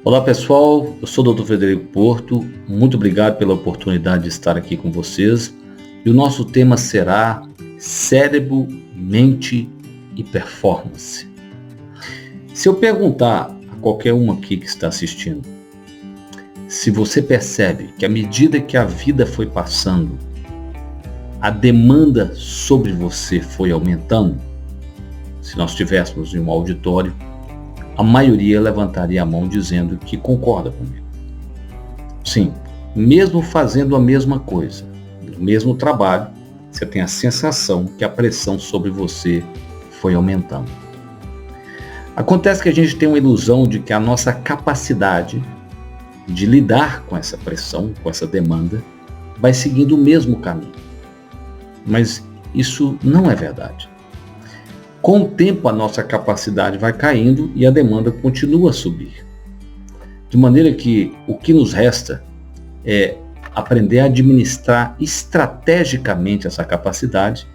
Olá pessoal, eu sou o Dr. Frederico Porto, muito obrigado pela oportunidade de estar aqui com vocês e o nosso tema será cérebro, mente e performance. Se eu perguntar a qualquer um aqui que está assistindo, se você percebe que à medida que a vida foi passando, a demanda sobre você foi aumentando, se nós estivéssemos em um auditório, a maioria levantaria a mão dizendo que concorda comigo. Sim, mesmo fazendo a mesma coisa, o mesmo trabalho, você tem a sensação que a pressão sobre você foi aumentando. Acontece que a gente tem uma ilusão de que a nossa capacidade de lidar com essa pressão, com essa demanda, vai seguindo o mesmo caminho. Mas isso não é verdade. Com o tempo, a nossa capacidade vai caindo e a demanda continua a subir. De maneira que o que nos resta é aprender a administrar estrategicamente essa capacidade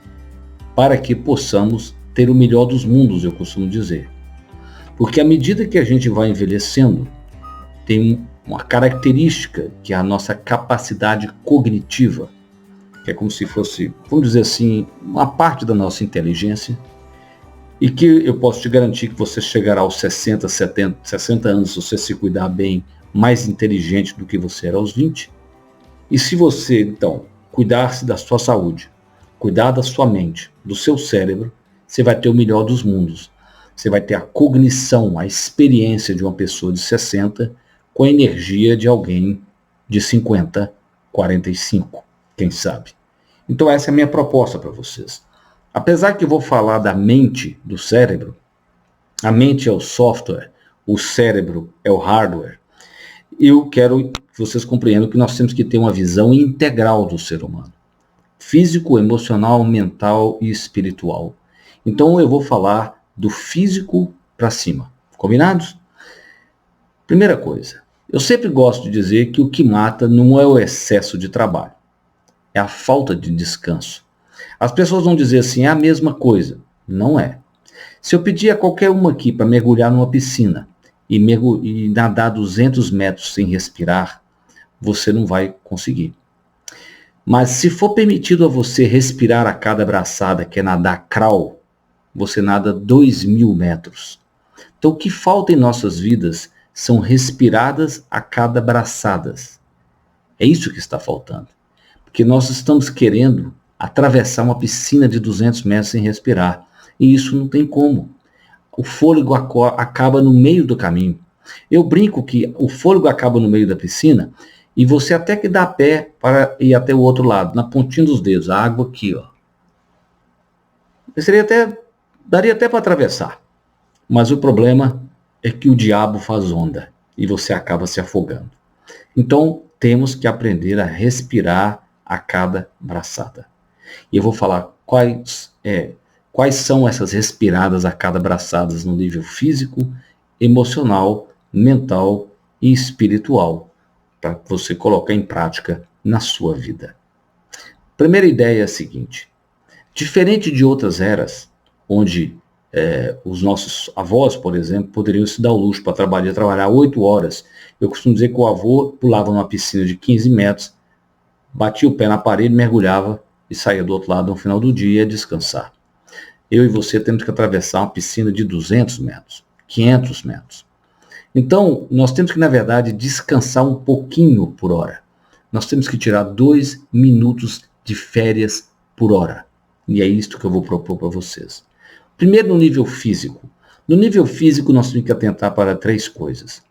para que possamos ter o melhor dos mundos, eu costumo dizer. Porque à medida que a gente vai envelhecendo, tem uma característica que é a nossa capacidade cognitiva, que é como se fosse, vamos dizer assim, uma parte da nossa inteligência, e que eu posso te garantir que você chegará aos 60, 70, 60 anos, se você se cuidar bem, mais inteligente do que você era aos 20. E se você, então, cuidar-se da sua saúde, cuidar da sua mente, do seu cérebro, você vai ter o melhor dos mundos. Você vai ter a cognição, a experiência de uma pessoa de 60 com a energia de alguém de 50, 45, quem sabe. Então essa é a minha proposta para vocês. Apesar que eu vou falar da mente, do cérebro, a mente é o software, o cérebro é o hardware, eu quero que vocês compreendam que nós temos que ter uma visão integral do ser humano. Físico, emocional, mental e espiritual. Então eu vou falar do físico para cima. Combinados? Primeira coisa, eu sempre gosto de dizer que o que mata não é o excesso de trabalho, é a falta de descanso. As pessoas vão dizer assim, é a mesma coisa. Não é. Se eu pedir a qualquer uma aqui para mergulhar numa piscina e nadar 200 metros sem respirar, você não vai conseguir. Mas se for permitido a você respirar a cada braçada, que é nadar crawl, você nada 2.000 metros. Então o que falta em nossas vidas são respiradas a cada braçadas. É isso que está faltando. Porque nós estamos querendo atravessar uma piscina de 200 metros sem respirar. E isso não tem como. O fôlego acaba no meio do caminho. Eu brinco que o fôlego acaba no meio da piscina e você até que dá pé para ir até o outro lado, na pontinha dos dedos, a água aqui, ó. Daria até para atravessar. Mas o problema é que o diabo faz onda e você acaba se afogando. Então temos que aprender a respirar a cada braçada. E eu vou falar quais são essas respiradas a cada braçada no nível físico, emocional, mental e espiritual, para você colocar em prática na sua vida. Primeira ideia é a seguinte: diferente de outras eras, onde os nossos avós, por exemplo, poderiam se dar o luxo para trabalhar 8 horas. Eu costumo dizer que o avô pulava numa piscina de 15 metros, batia o pé na parede, mergulhava e saía do outro lado no final do dia e ia descansar. Eu e você temos que atravessar uma piscina de 200 metros, 500 metros. Então, nós temos que, na verdade, descansar um pouquinho por hora. Nós temos que tirar 2 minutos de férias por hora. E é isto que eu vou propor para vocês. Primeiro, no nível físico. No nível físico, nós temos que atentar para 3 coisas.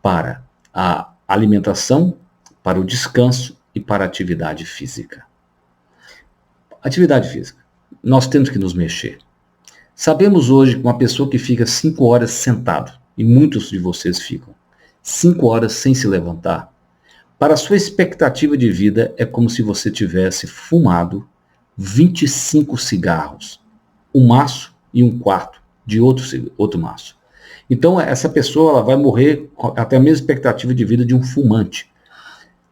Para a alimentação, para o descanso e para a atividade física. Atividade física. Nós temos que nos mexer. Sabemos hoje que uma pessoa que fica 5 horas sentado, e muitos de vocês ficam, 5 horas sem se levantar, para a sua expectativa de vida é como se você tivesse fumado 25 cigarros, um maço e um quarto de outro maço. Então essa pessoa ela vai morrer até a mesma expectativa de vida de um fumante.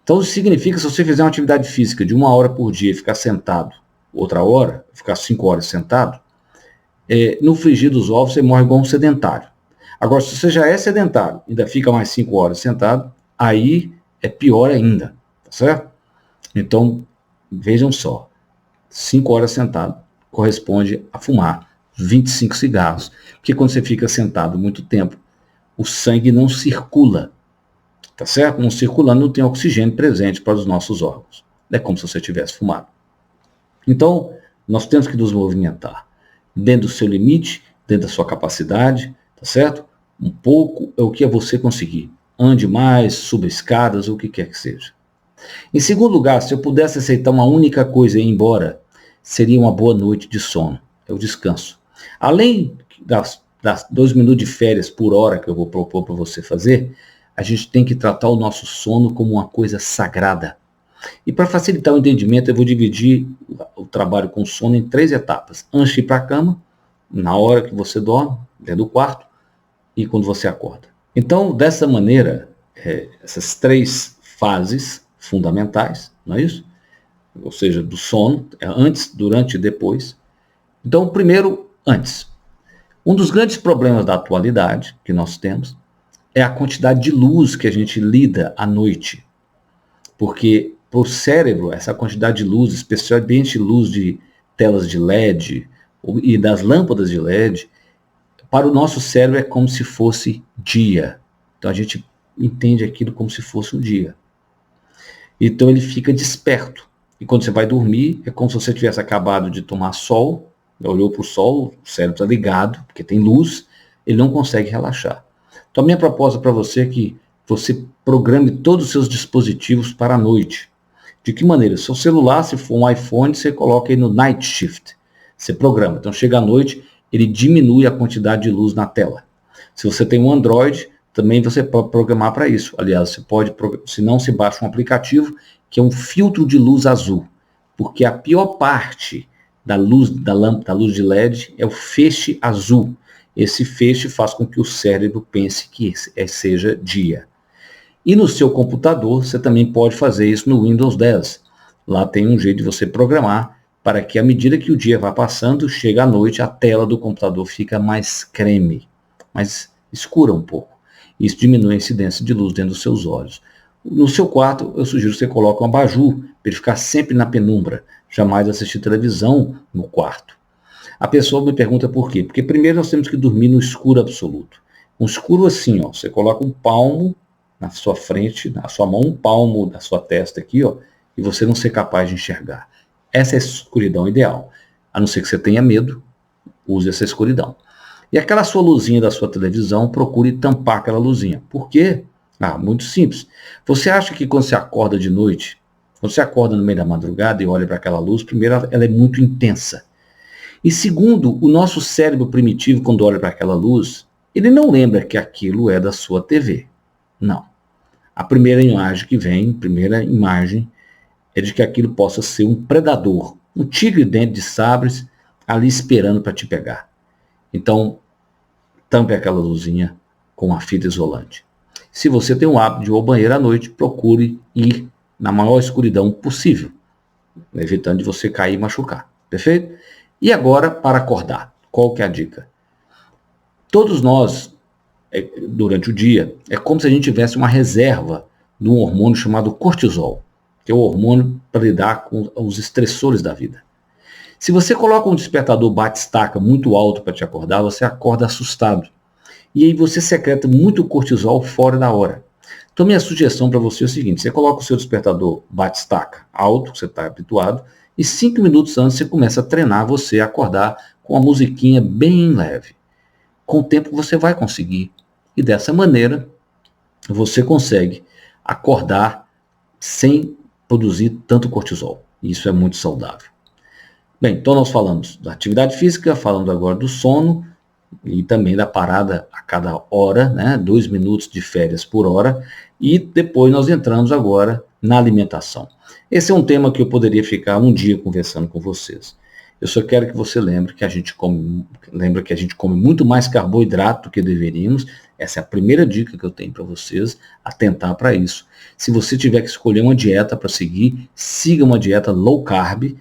Então isso significa que se você fizer uma atividade física de 1 hora por dia e ficar sentado, outra hora, ficar 5 horas sentado, no frigir dos ovos você morre igual um sedentário. Agora, se você já é sedentário, ainda fica mais 5 horas sentado, aí é pior ainda, tá certo? Então, vejam só, 5 horas sentado corresponde a fumar 25 cigarros, porque quando você fica sentado muito tempo, o sangue não circula, tá certo? Não circulando, não tem oxigênio presente para os nossos órgãos. É como se você tivesse fumado. Então, nós temos que nos movimentar dentro do seu limite, dentro da sua capacidade, tá certo? Um pouco é o que é você conseguir. Ande mais, suba escadas, ou o que quer que seja. Em segundo lugar, se eu pudesse aceitar uma única coisa e ir embora, seria uma boa noite de sono. É o descanso. Além das 2 minutos de férias por hora que eu vou propor para você fazer, a gente tem que tratar o nosso sono como uma coisa sagrada. E para facilitar o entendimento, eu vou dividir o trabalho com sono em 3 etapas. Antes de ir para a cama, na hora que você dorme, dentro do quarto, e quando você acorda. Então, dessa maneira, essas 3 fases fundamentais, não é isso? Ou seja, do sono, antes, durante e depois. Então, primeiro, antes. Um dos grandes problemas da atualidade que nós temos é a quantidade de luz que a gente lida à noite. Porque para o cérebro, essa quantidade de luz, especialmente luz de telas de LED e das lâmpadas de LED, para o nosso cérebro é como se fosse dia. Então a gente entende aquilo como se fosse um dia. Então ele fica desperto. E quando você vai dormir, é como se você tivesse acabado de tomar sol, olhou para o sol, o cérebro está ligado, porque tem luz, ele não consegue relaxar. Então a minha proposta para você é que você programe todos os seus dispositivos para a noite. De que maneira? Seu celular, se for um iPhone, você coloca ele no Night Shift. Você programa. Então chega à noite, ele diminui a quantidade de luz na tela. Se você tem um Android, também você pode programar para isso. Aliás, você pode, se não, se baixa um aplicativo que é um filtro de luz azul. Porque a pior parte da luz da lâmpada, da luz de LED, é o feixe azul. Esse feixe faz com que o cérebro pense que seja dia. E no seu computador, você também pode fazer isso no Windows 10. Lá tem um jeito de você programar para que, à medida que o dia vai passando, chega à noite, a tela do computador fica mais creme, mais escura um pouco. Isso diminui a incidência de luz dentro dos seus olhos. No seu quarto, eu sugiro que você coloque um abajur, para ele ficar sempre na penumbra, jamais assistir televisão no quarto. A pessoa me pergunta por quê? Porque primeiro nós temos que dormir no escuro absoluto. Um escuro assim, ó, você coloca um palmo na sua frente, na sua mão, um palmo da sua testa aqui, ó, e você não ser capaz de enxergar. Essa é a escuridão ideal. A não ser que você tenha medo, use essa escuridão. E aquela sua luzinha da sua televisão, procure tampar aquela luzinha. Por quê? Muito simples. Você acha que quando você acorda de noite, quando você acorda no meio da madrugada e olha para aquela luz, primeiro, ela é muito intensa. E segundo, o nosso cérebro primitivo, quando olha para aquela luz, ele não lembra que aquilo é da sua TV. Não. A primeira imagem é de que aquilo possa ser um predador, um tigre dente de sabres ali esperando para te pegar. Então, tampe aquela luzinha com uma fita isolante. Se você tem o hábito de ir ao banheiro à noite, procure ir na maior escuridão possível, evitando de você cair e machucar. Perfeito? E agora, para acordar, qual que é a dica? Todos nós, durante o dia, é como se a gente tivesse uma reserva de um hormônio chamado cortisol, que é o hormônio para lidar com os estressores da vida. Se você coloca um despertador bate-estaca muito alto para te acordar, você acorda assustado. E aí você secreta muito cortisol fora da hora. Então minha sugestão para você é o seguinte, você coloca o seu despertador bate-estaca alto, que você está habituado, e 5 minutos antes você começa a treinar você a acordar com uma musiquinha bem leve. Com o tempo você vai conseguir. E dessa maneira você consegue acordar sem produzir tanto cortisol. E isso é muito saudável. Bem, então nós falamos da atividade física, falamos agora do sono e também da parada a cada hora, né? 2 minutos de férias por hora. E depois nós entramos agora na alimentação. Esse é um tema que eu poderia ficar um dia conversando com vocês. Eu só quero que você lembre que a gente come muito mais carboidrato do que deveríamos. Essa é a primeira dica que eu tenho para vocês, atentar para isso. Se você tiver que escolher uma dieta para seguir, siga uma dieta low carb.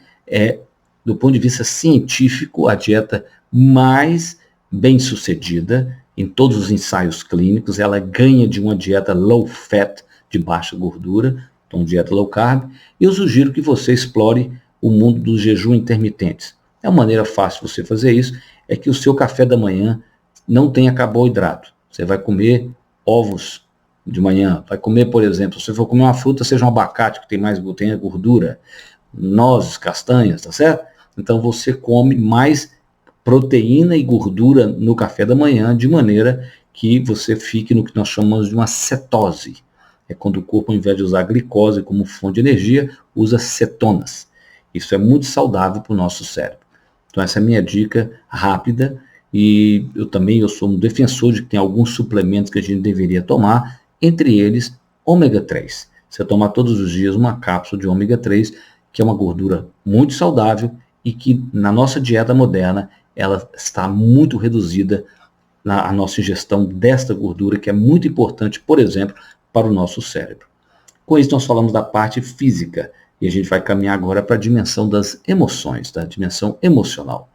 Do ponto de vista científico, a dieta mais bem sucedida em todos os ensaios clínicos, ela ganha de uma dieta low fat, de baixa gordura, então dieta low carb, e eu sugiro que você explore o mundo dos jejum intermitentes. É uma maneira fácil de você fazer isso, é que o seu café da manhã não tenha carboidrato. Você vai comer ovos de manhã, vai comer, por exemplo, se você for comer uma fruta, seja um abacate, que tem gordura, nozes, castanhas, tá certo? Então você come mais proteína e gordura no café da manhã, de maneira que você fique no que nós chamamos de uma cetose. É quando o corpo, ao invés de usar glicose como fonte de energia, usa cetonas. Isso é muito saudável para o nosso cérebro. Então essa é a minha dica rápida, e eu sou um defensor de que tem alguns suplementos que a gente deveria tomar, entre eles ômega 3. Você toma todos os dias uma cápsula de ômega 3, que é uma gordura muito saudável e que na nossa dieta moderna ela está muito reduzida a nossa ingestão desta gordura, que é muito importante, por exemplo, para o nosso cérebro. Com isso nós falamos da parte física e a gente vai caminhar agora para a dimensão das emoções, da dimensão emocional.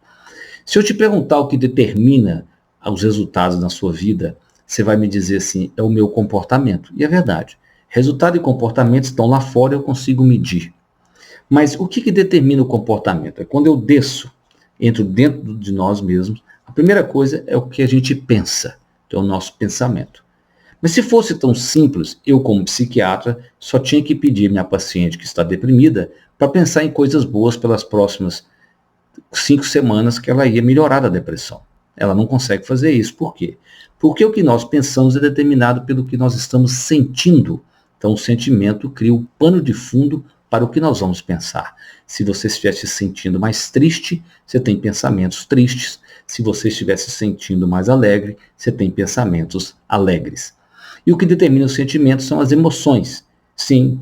Se eu te perguntar o que determina os resultados na sua vida, você vai me dizer assim, é o meu comportamento. E é verdade. Resultado e comportamento estão lá fora, eu consigo medir. Mas o que determina o comportamento? É quando eu entro dentro de nós mesmos, a primeira coisa é o que a gente pensa, é o nosso pensamento. Mas se fosse tão simples, eu como psiquiatra só tinha que pedir minha paciente que está deprimida para pensar em coisas boas pelas próximas 5 semanas que ela ia melhorar da depressão. Ela não consegue fazer isso. Por quê? Porque o que nós pensamos é determinado pelo que nós estamos sentindo. Então o sentimento cria o pano de fundo para o que nós vamos pensar. Se você estiver se sentindo mais triste, você tem pensamentos tristes. Se você estiver se sentindo mais alegre, você tem pensamentos alegres. E o que determina os sentimentos são as emoções. Sim.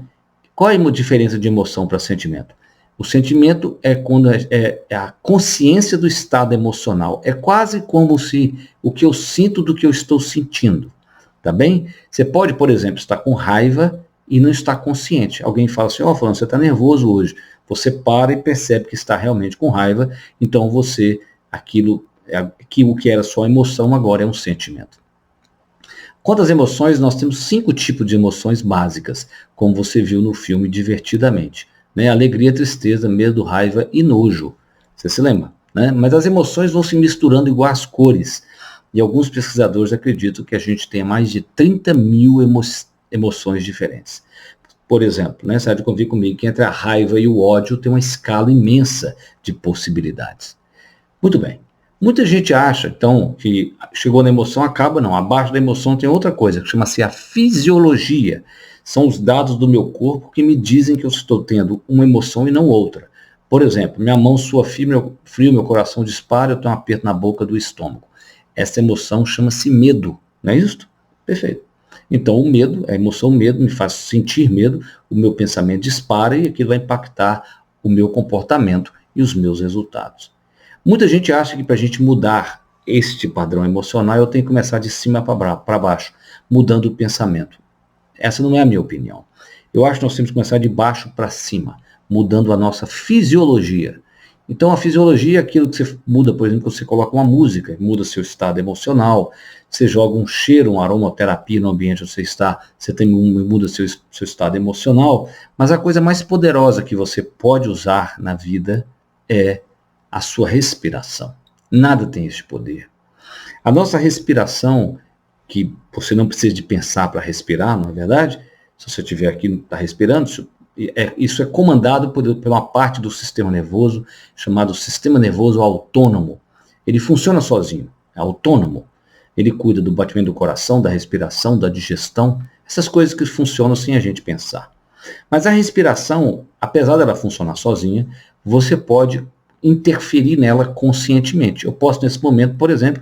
Qual é a diferença de emoção para sentimento? O sentimento é quando é a consciência do estado emocional. É quase como se o que eu sinto do que eu estou sentindo. Tá bem? Você pode, por exemplo, estar com raiva e não estar consciente. Alguém fala assim, fulano, você está nervoso hoje. Você para e percebe que está realmente com raiva. Então o que era só emoção agora é um sentimento. Quanto às emoções, nós temos 5 tipos de emoções básicas, como você viu no filme Divertidamente. Alegria, tristeza, medo, raiva e nojo. Você se lembra? Mas as emoções vão se misturando igual as cores. E alguns pesquisadores acreditam que a gente tem mais de 30 mil emoções diferentes. Por exemplo, você há de convir comigo que entre a raiva e o ódio tem uma escala imensa de possibilidades. Muito bem. Muita gente acha, então, que chegou na emoção, acaba. Não. Abaixo da emoção tem outra coisa, que chama-se a fisiologia. São os dados do meu corpo que me dizem que eu estou tendo uma emoção e não outra. Por exemplo, minha mão sua frio, meu coração dispara, eu tenho um aperto na boca do estômago. Essa emoção chama-se medo, não é isso? Perfeito. Então o medo, a emoção medo, me faz sentir medo, o meu pensamento dispara e aquilo vai impactar o meu comportamento e os meus resultados. Muita gente acha que para a gente mudar este padrão emocional, eu tenho que começar de cima para baixo, mudando o pensamento. Essa não é a minha opinião. Eu acho que nós temos que começar de baixo para cima, mudando a nossa fisiologia. Então a fisiologia é aquilo que você muda, por exemplo, você coloca uma música, muda seu estado emocional, você joga um cheiro, uma aromaterapia no ambiente onde você está, muda seu estado emocional. Mas a coisa mais poderosa que você pode usar na vida é a sua respiração. Nada tem esse poder. A nossa respiração, que você não precisa de pensar para respirar, não é verdade? Se você estiver aqui e está respirando, isso é comandado por uma parte do sistema nervoso, chamado sistema nervoso autônomo. Ele funciona sozinho, é autônomo. Ele cuida do batimento do coração, da respiração, da digestão, essas coisas que funcionam sem a gente pensar. Mas a respiração, apesar dela funcionar sozinha, você pode interferir nela conscientemente. Eu posso, nesse momento, por exemplo,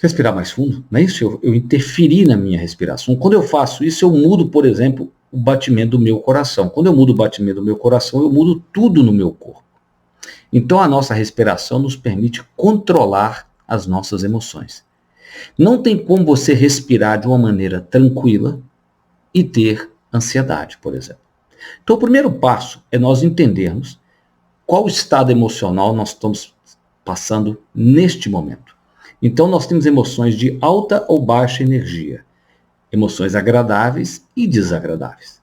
respirar mais fundo, não é isso? Eu interferir na minha respiração. Quando eu faço isso, eu mudo, por exemplo, o batimento do meu coração. Quando eu mudo o batimento do meu coração, eu mudo tudo no meu corpo. Então a nossa respiração nos permite controlar as nossas emoções. Não tem como você respirar de uma maneira tranquila e ter ansiedade, por exemplo. Então o primeiro passo é nós entendermos qual estado emocional nós estamos passando neste momento. Então nós temos emoções de alta ou baixa energia, emoções agradáveis e desagradáveis.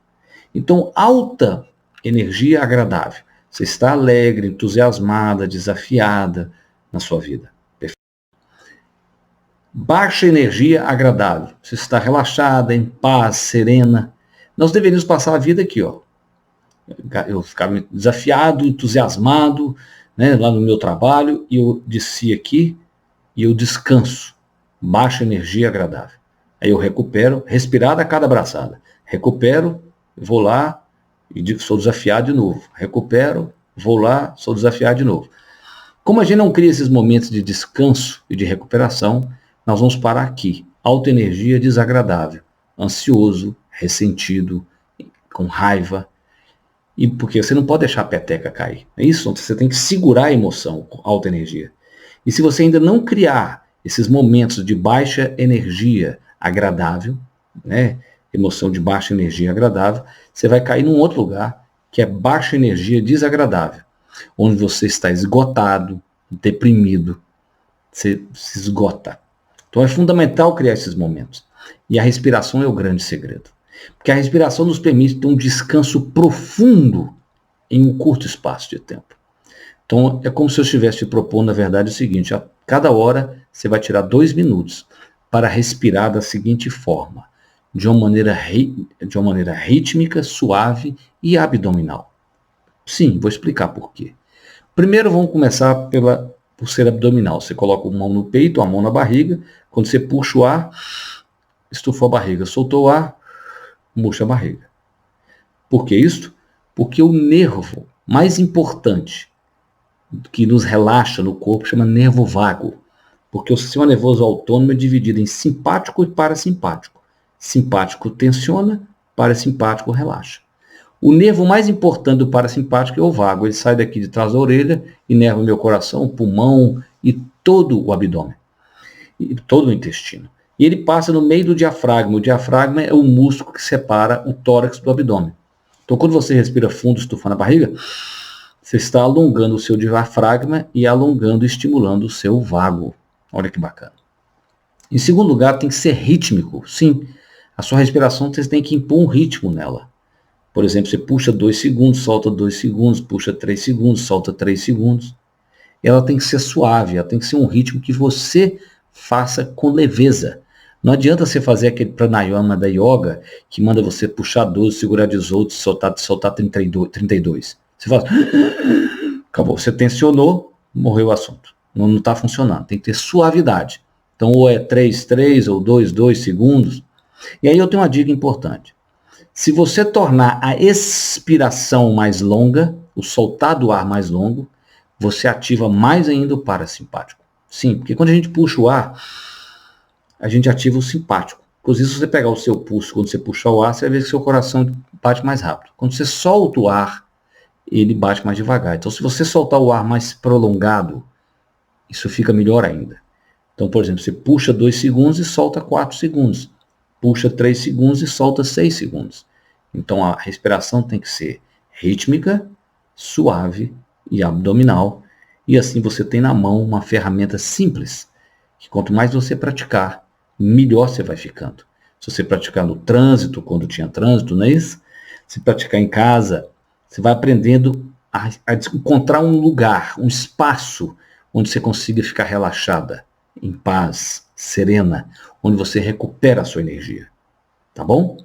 Então, alta energia agradável. Você está alegre, entusiasmada, desafiada na sua vida. Baixa energia agradável. Você está relaxada, em paz, serena. Nós deveríamos passar a vida aqui, ó. Eu ficava desafiado, entusiasmado, né, lá no meu trabalho, e eu desci aqui e eu descanso. Baixa energia agradável. Aí eu recupero, respirada a cada abraçada. Recupero, vou lá e sou desafiado de novo. Recupero, vou lá, sou desafiado de novo. Como a gente não cria esses momentos de descanso e de recuperação, nós vamos parar aqui. Alta energia desagradável, ansioso, ressentido, com raiva. E porque você não pode deixar a peteca cair. É isso? Você tem que segurar a emoção com alta energia. E se você ainda não criar esses momentos de baixa energia agradável, né? Emoção de baixa energia agradável, você vai cair num outro lugar, que é baixa energia desagradável, onde você está esgotado, deprimido, você se esgota. Então é fundamental criar esses momentos. E a respiração é o grande segredo. Porque a respiração nos permite ter um descanso profundo em um curto espaço de tempo. Então, é como se eu estivesse te propondo, na verdade, o seguinte: a cada hora você vai tirar 2 minutos para respirar da seguinte forma, de uma maneira rítmica, suave e abdominal. Sim, vou explicar por quê. Primeiro, vamos começar por ser abdominal. Você coloca a mão no peito, a mão na barriga. Quando você puxa o ar, estufou a barriga. Soltou o ar, murcha a barriga. Por que isso? Porque o nervo mais importante que nos relaxa no corpo chama nervo vago. Porque o sistema nervoso autônomo é dividido em simpático e parasimpático. Simpático tensiona, parasimpático relaxa. O nervo mais importante do parasimpático é o vago. Ele sai daqui de trás da orelha, inerva o meu coração, o pulmão e todo o abdômen, e todo o intestino. E ele passa no meio do diafragma. O diafragma é o músculo que separa o tórax do abdômen. Então, quando você respira fundo, estufando a barriga, você está alongando o seu diafragma e alongando e estimulando o seu vago. Olha que bacana. Em segundo lugar, tem que ser rítmico. Sim, a sua respiração você tem que impor um ritmo nela. Por exemplo, você puxa 2 segundos, solta 2 segundos, puxa 3 segundos, solta 3 segundos. Ela tem que ser suave, ela tem que ser um ritmo que você faça com leveza. Não adianta você fazer aquele pranayama da yoga que manda você puxar 12, segurar 18, soltar 32. Você faz... Acabou, você tensionou, morreu o assunto. Não está funcionando, tem que ter suavidade. Então, ou é 3 ou 2 segundos. E aí eu tenho uma dica importante. Se você tornar a expiração mais longa, o soltar do ar mais longo, você ativa mais ainda o parasimpático. Sim, porque quando a gente puxa o ar, a gente ativa o simpático. Inclusive, se você pegar o seu pulso, quando você puxar o ar, você vai ver que seu coração bate mais rápido. Quando você solta o ar, ele bate mais devagar. Então, se você soltar o ar mais prolongado, isso fica melhor ainda. Então, por exemplo, você puxa 2 segundos e solta 4 segundos. Puxa 3 segundos e solta 6 segundos. Então, a respiração tem que ser rítmica, suave e abdominal. E assim você tem na mão uma ferramenta simples, que quanto mais você praticar, melhor você vai ficando. Se você praticar no trânsito, quando tinha trânsito, não é isso? Se praticar em casa, você vai aprendendo a encontrar um lugar, um espaço onde você consiga ficar relaxada, em paz, serena, onde você recupera a sua energia. Tá bom?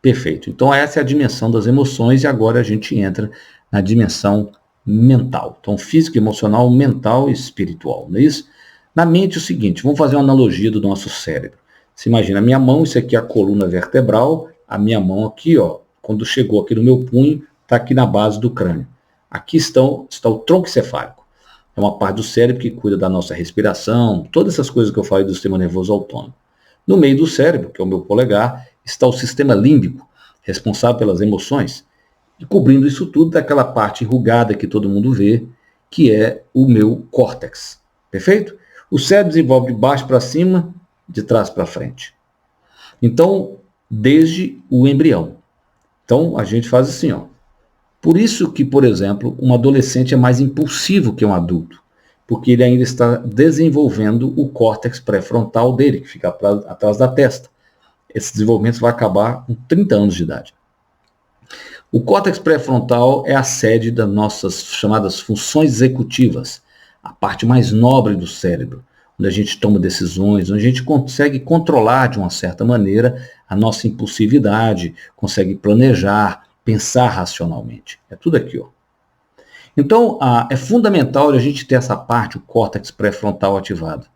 Perfeito. Então essa é a dimensão das emoções e agora a gente entra na dimensão mental. Então físico, emocional, mental e espiritual, não é isso? Na mente é o seguinte, vamos fazer uma analogia do nosso cérebro. Você imagina a minha mão, isso aqui é a coluna vertebral, a minha mão aqui, ó, quando chegou aqui no meu punho, está aqui na base do crânio. Aqui está o tronco encefálico. É uma parte do cérebro que cuida da nossa respiração, todas essas coisas que eu falei do sistema nervoso autônomo. No meio do cérebro, que é o meu polegar, está o sistema límbico, responsável pelas emoções, e cobrindo isso tudo daquela parte enrugada que todo mundo vê, que é o meu córtex. Perfeito? O cérebro desenvolve de baixo para cima, de trás para frente. Então, desde o embrião. Então, a gente faz assim, ó. Por isso que, por exemplo, um adolescente é mais impulsivo que um adulto. porque ele ainda está desenvolvendo o córtex pré-frontal dele, que fica atrás da testa. Esse desenvolvimento vai acabar com 30 anos de idade. O córtex pré-frontal é a sede das nossas chamadas funções executivas, a parte mais nobre do cérebro, onde a gente toma decisões, onde a gente consegue controlar de uma certa maneira a nossa impulsividade, consegue planejar, pensar racionalmente. É tudo aqui, ó. Então, é fundamental a gente ter essa parte, o córtex pré-frontal ativado.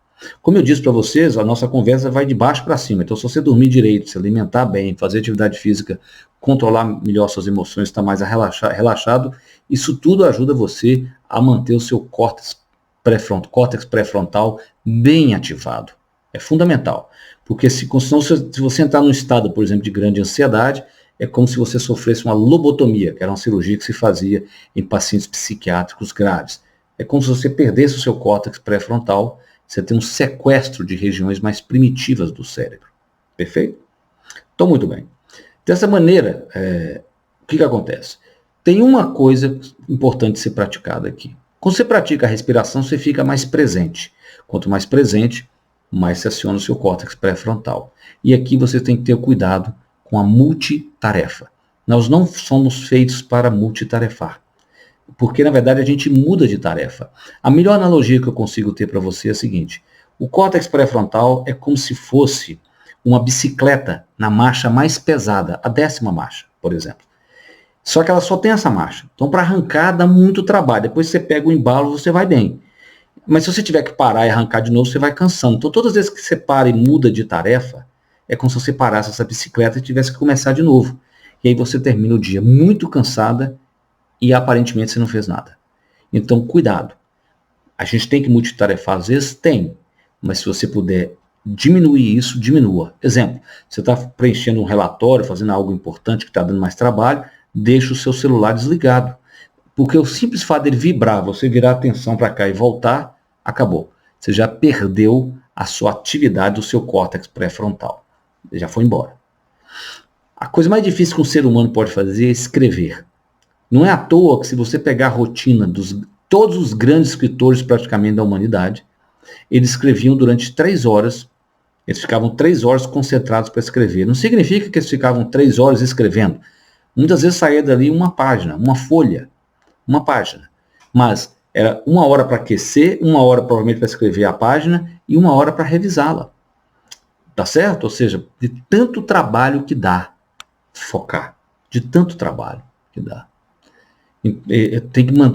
Como eu disse para vocês, a nossa conversa vai de baixo para cima. Então, se você dormir direito, se alimentar bem, fazer atividade física, controlar melhor suas emoções, estar mais relaxado, isso tudo ajuda você a manter o seu córtex pré-frontal bem ativado. É fundamental. Porque se você entrar num estado, por exemplo, de grande ansiedade, é como se você sofresse uma lobotomia, que era uma cirurgia que se fazia em pacientes psiquiátricos graves. É como se você perdesse o seu córtex pré-frontal, você tem um sequestro de regiões mais primitivas do cérebro. Perfeito? Então, muito bem. Dessa maneira, o que acontece? Tem uma coisa importante ser praticada aqui. Quando você pratica a respiração, você fica mais presente. Quanto mais presente, mais se aciona o seu córtex pré-frontal. E aqui você tem que ter cuidado com a multitarefa. Nós não somos feitos para multitarefar. Porque, na verdade, a gente muda de tarefa. A melhor analogia que eu consigo ter para você é a seguinte. O córtex pré-frontal é como se fosse uma bicicleta na marcha mais pesada, a 10ª marcha, por exemplo. Só que ela só tem essa marcha. Então, para arrancar, dá muito trabalho. Depois você pega o embalo, você vai bem. Mas se você tiver que parar e arrancar de novo, você vai cansando. Então, todas as vezes que você para e muda de tarefa, é como se você parasse essa bicicleta e tivesse que começar de novo. E aí você termina o dia muito cansada e aparentemente você não fez nada. Então, cuidado. A gente tem que multitarefar, às vezes tem, mas se você puder diminuir isso, diminua. Exemplo, você está preenchendo um relatório, fazendo algo importante que está dando mais trabalho, deixa o seu celular desligado. Porque o simples fato dele vibrar, você virar a atenção para cá e voltar, acabou. Você já perdeu a sua atividade do seu córtex pré-frontal. Já foi embora. A coisa mais difícil que um ser humano pode fazer é escrever. Não é à toa que se você pegar a rotina dos todos os grandes escritores praticamente da humanidade, eles escreviam durante 3 horas, eles ficavam 3 horas concentrados para escrever. Não significa que eles ficavam 3 horas escrevendo. Muitas vezes saía dali uma página, uma folha, uma página. Mas era 1 hora para aquecer, 1 hora provavelmente para escrever a página e 1 hora para revisá-la. Tá certo? Ou seja, de tanto trabalho que dá focar, de tanto trabalho que dá.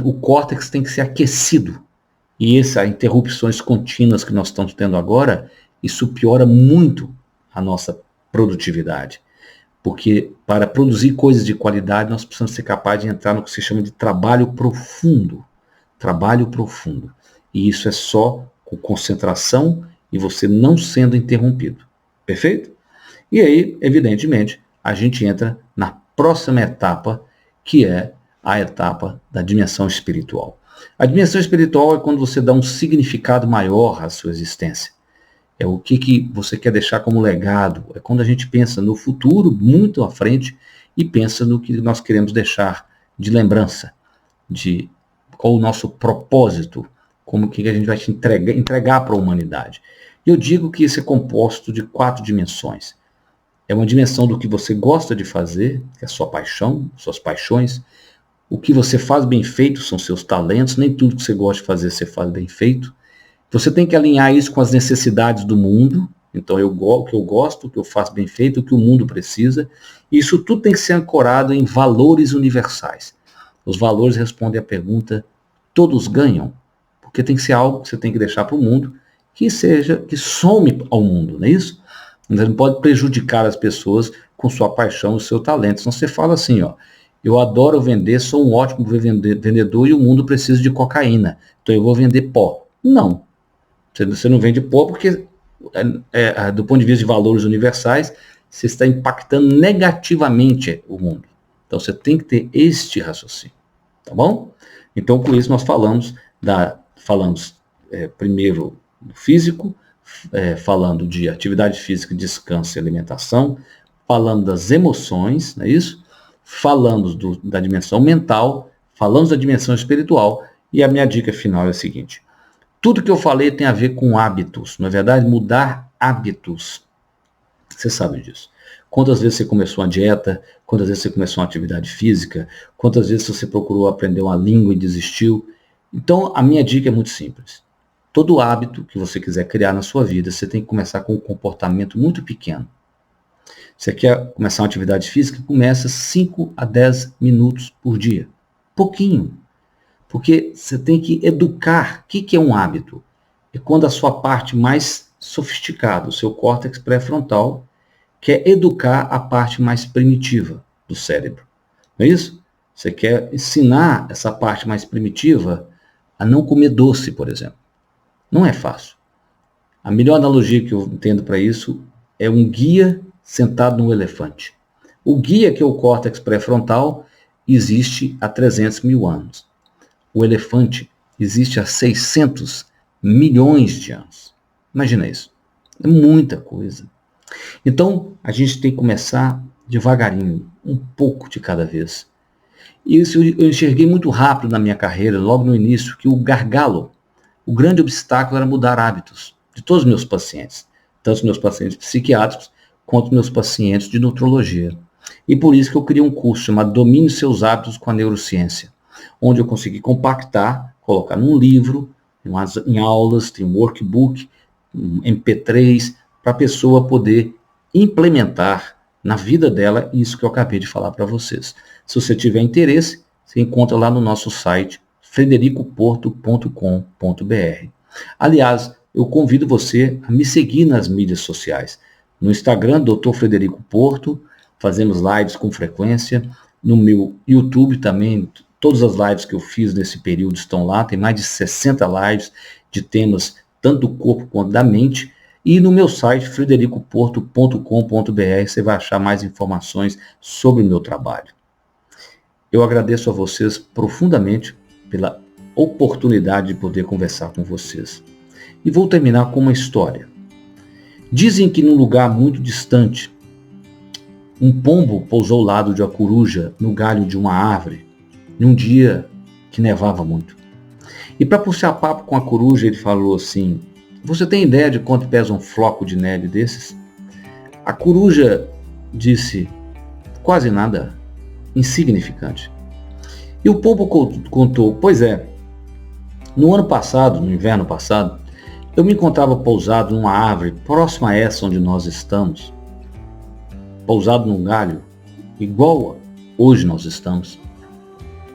O córtex tem que ser aquecido. E essas interrupções contínuas que nós estamos tendo agora, isso piora muito a nossa produtividade. Porque para produzir coisas de qualidade, nós precisamos ser capazes de entrar no que se chama de trabalho profundo. Trabalho profundo. E isso é só com concentração e você não sendo interrompido. Perfeito? E aí, evidentemente, a gente entra na próxima etapa, que é a etapa da dimensão espiritual. A dimensão espiritual é quando você dá um significado maior à sua existência. É o que você quer deixar como legado. É quando a gente pensa no futuro, muito à frente, e pensa no que nós queremos deixar de lembrança, qual o nosso propósito, como que a gente vai te entregar para a humanidade. E eu digo que isso é composto de 4 dimensões. É uma dimensão do que você gosta de fazer, que é a sua paixão, suas paixões. O que você faz bem feito são seus talentos, nem tudo que você gosta de fazer você faz bem feito. Você tem que alinhar isso com as necessidades do mundo. Então, o que eu gosto, o que eu faço bem feito, o que o mundo precisa. E isso tudo tem que ser ancorado em valores universais. Os valores respondem à pergunta, todos ganham? Porque tem que ser algo que você tem que deixar para o mundo, que some ao mundo, não é isso? Você não pode prejudicar as pessoas com sua paixão, o seu talento. Senão você fala assim, ó, eu adoro vender, sou um ótimo vendedor e o mundo precisa de cocaína, então eu vou vender pó. Não. Você não vende pó porque, do ponto de vista de valores universais, você está impactando negativamente o mundo. Então você tem que ter este raciocínio. Tá bom? Então com isso nós falamos primeiro do físico, falando de atividade física, descanso e alimentação, falando das emoções, não é isso? Falamos da dimensão mental, falamos da dimensão espiritual, e a minha dica final é a seguinte: Tudo que eu falei tem a ver com hábitos, não é verdade? Mudar hábitos. Você sabe disso. Quantas vezes você começou uma dieta, quantas vezes você começou uma atividade física, quantas vezes você procurou aprender uma língua e desistiu. Então, a minha dica é muito simples. Todo hábito que você quiser criar na sua vida, você tem que começar com um comportamento muito pequeno. Você quer começar uma atividade física? Começa 5 a 10 minutos por dia. Pouquinho. Porque você tem que educar. O que é um hábito? É quando a sua parte mais sofisticada, o seu córtex pré-frontal, quer educar a parte mais primitiva do cérebro. Não é isso? Você quer ensinar essa parte mais primitiva a não comer doce, por exemplo. Não é fácil. A melhor analogia que eu entendo para isso é um guia sentado num elefante. O guia, que é o córtex pré-frontal, existe há 300 mil anos. O elefante existe há 600 milhões de anos. Imagina isso. É muita coisa. Então, a gente tem que começar devagarinho, um pouco de cada vez. E isso eu enxerguei muito rápido na minha carreira, logo no início, que o gargalo, o grande obstáculo era mudar hábitos de todos os meus pacientes, tanto os meus pacientes psiquiátricos, quanto meus pacientes de nutrologia. E por isso que eu criei um curso chamado Domine Seus Hábitos com a Neurociência, onde eu consegui compactar, colocar num livro, em aulas, tem um workbook, um MP3, para a pessoa poder implementar na vida dela isso que eu acabei de falar para vocês. Se você tiver interesse, você encontra lá no nosso site fredericoporto.com.br. Aliás, eu convido você a me seguir nas mídias sociais. No Instagram, Dr. Frederico Porto, fazemos lives com frequência. No meu YouTube também, todas as lives que eu fiz nesse período estão lá. Tem mais de 60 lives de temas tanto do corpo quanto da mente. E no meu site, fredericoporto.com.br, você vai achar mais informações sobre o meu trabalho. Eu agradeço a vocês profundamente pela oportunidade de poder conversar com vocês. E vou terminar com uma história. Dizem que num lugar muito distante, um pombo pousou ao lado de uma coruja no galho de uma árvore, num dia que nevava muito. E para puxar papo com a coruja, ele falou assim: "Você tem ideia de quanto pesa um floco de neve desses?" A coruja disse: "Quase nada, insignificante." E o pombo contou: "Pois é, no ano passado, no inverno passado, eu me encontrava pousado numa árvore próxima a essa onde nós estamos, pousado num galho, igual hoje nós estamos.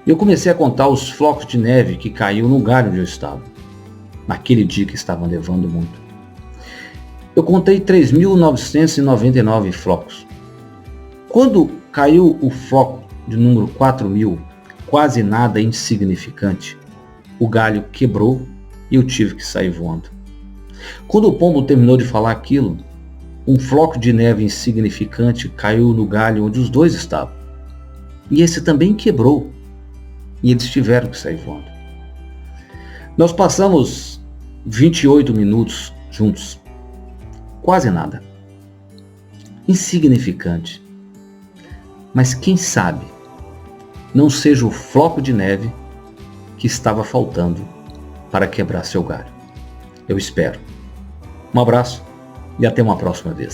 E eu comecei a contar os flocos de neve que caiu no galho onde eu estava, naquele dia que estava nevando muito. Eu contei 3.999 flocos. Quando caiu o floco de número 4.000, quase nada insignificante, o galho quebrou e eu tive que sair voando." Quando o pombo terminou de falar aquilo, um floco de neve insignificante caiu no galho onde os dois estavam. E esse também quebrou. E eles tiveram que sair voando. Nós passamos 28 minutos juntos. Quase nada. Insignificante. Mas quem sabe não seja o floco de neve que estava faltando para quebrar seu galho. Eu espero. Um abraço e até uma próxima vez.